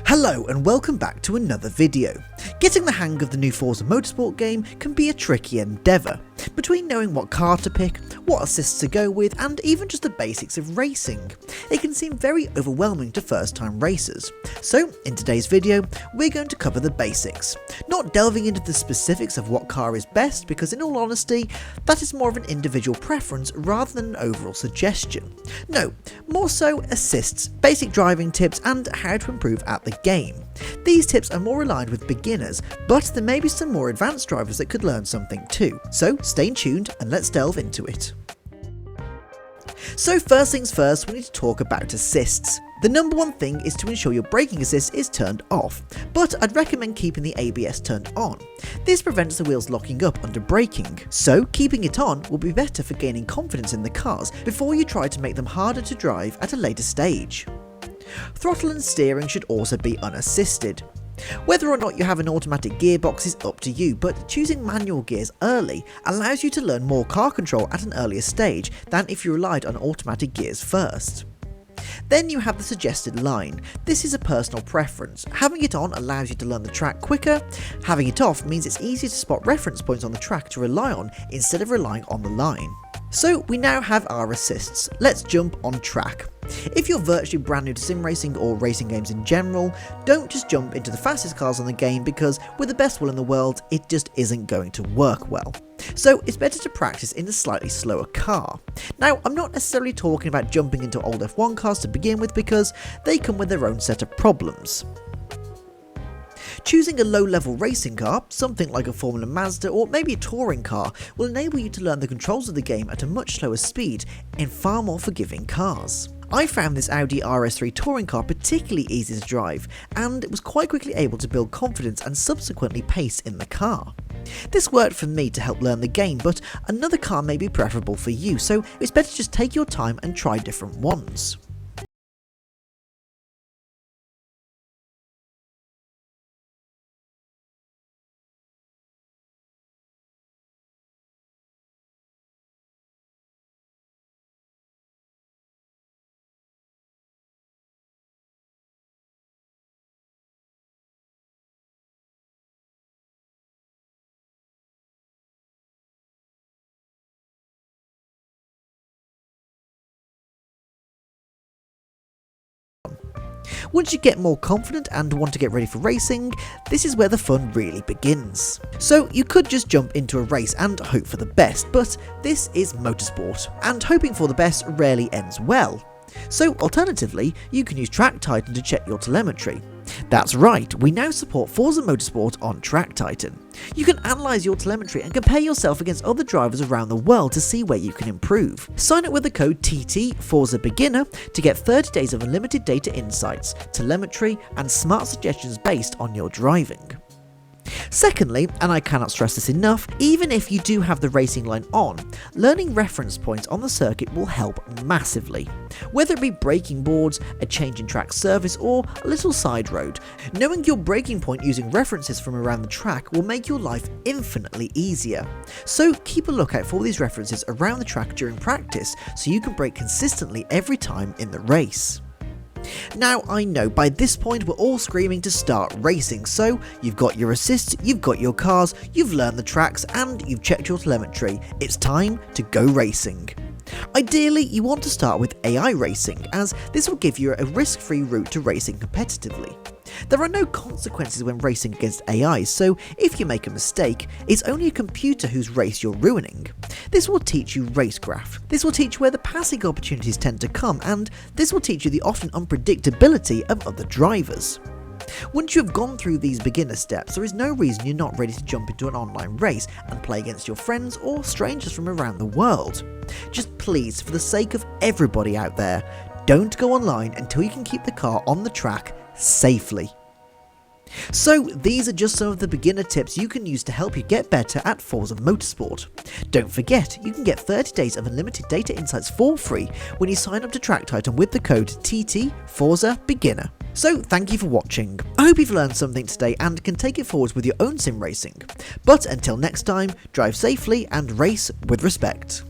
Hello and welcome back to another video. Getting the hang of the new Forza Motorsport game can be a tricky endeavour, between knowing what car to pick, what assists to go with, and even just the basics of racing. It can seem very overwhelming to first time racers. So in today's video, we're going to cover the basics, not delving into the specifics of what car is best because in all honesty, that is more of an individual preference rather than an overall suggestion. No, more so assists, basic driving tips and how to improve at the game. These tips are more aligned with beginners, but there may be some more advanced drivers that could learn something too, so stay tuned and let's delve into it. So first things first, we need to talk about assists. The number one thing is to ensure your braking assist is turned off, but I'd recommend keeping the ABS turned on. This prevents the wheels locking up under braking, so keeping it on will be better for gaining confidence in the cars before you try to make them harder to drive at a later stage. Throttle and steering should also be unassisted. Whether or not you have an automatic gearbox is up to you, but choosing manual gears early allows you to learn more car control at an earlier stage than if you relied on automatic gears first. Then you have the suggested line. This is a personal preference. Having it on allows you to learn the track quicker. Having it off means it's easier to spot reference points on the track to rely on instead of relying on the line. So we now have our assists. Let's jump on track. If you're virtually brand new to sim racing or racing games in general, don't just jump into the fastest cars on the game because with the best will in the world, it just isn't going to work well. So it's better to practice in a slightly slower car. Now, I'm not necessarily talking about jumping into old F1 cars to begin with because they come with their own set of problems. Choosing a low-level racing car, something like a Formula Mazda or maybe a touring car, will enable you to learn the controls of the game at a much slower speed in far more forgiving cars. I found this Audi RS3 touring car particularly easy to drive, and was quite quickly able to build confidence and subsequently pace in the car. This worked for me to help learn the game, but another car may be preferable for you, so it's better to just take your time and try different ones. Once you get more confident and want to get ready for racing, this is where the fun really begins. So you could just jump into a race and hope for the best, but this is motorsport, and hoping for the best rarely ends well. So alternatively, you can use Track Titan to check your telemetry. That's right, we now support Forza Motorsport on Track Titan. You can analyse your telemetry and compare yourself against other drivers around the world to see where you can improve. Sign up with the code TT Forza Beginner to get 30 days of unlimited data insights, telemetry and smart suggestions based on your driving. Secondly, and I cannot stress this enough, even if you do have the racing line on, learning reference points on the circuit will help massively. Whether it be braking boards, a change in track surface or a little side road, knowing your braking point using references from around the track will make your life infinitely easier. So keep a lookout for these references around the track during practice so you can brake consistently every time in the race. Now I know by this point we're all screaming to start racing, so you've got your assists, you've got your cars, you've learned the tracks and you've checked your telemetry. It's time to go racing. Ideally, you want to start with AI racing, as this will give you a risk-free route to racing competitively. There are no consequences when racing against AI, so if you make a mistake, it's only a computer whose race you're ruining. This will teach you racecraft, this will teach you where the passing opportunities tend to come, and this will teach you the often unpredictability of other drivers. Once you have gone through these beginner steps, there is no reason you're not ready to jump into an online race and play against your friends or strangers from around the world. Just please, for the sake of everybody out there, don't go online until you can keep the car on the track safely. So these are just some of the beginner tips you can use to help you get better at Forza Motorsport. Don't forget, you can get 30 days of unlimited data insights for free when you sign up to Track Titan with the code TT Forza Beginner. So thank you for watching. I hope you've learned something today and can take it forwards with your own sim racing. But until next time, drive safely and race with respect.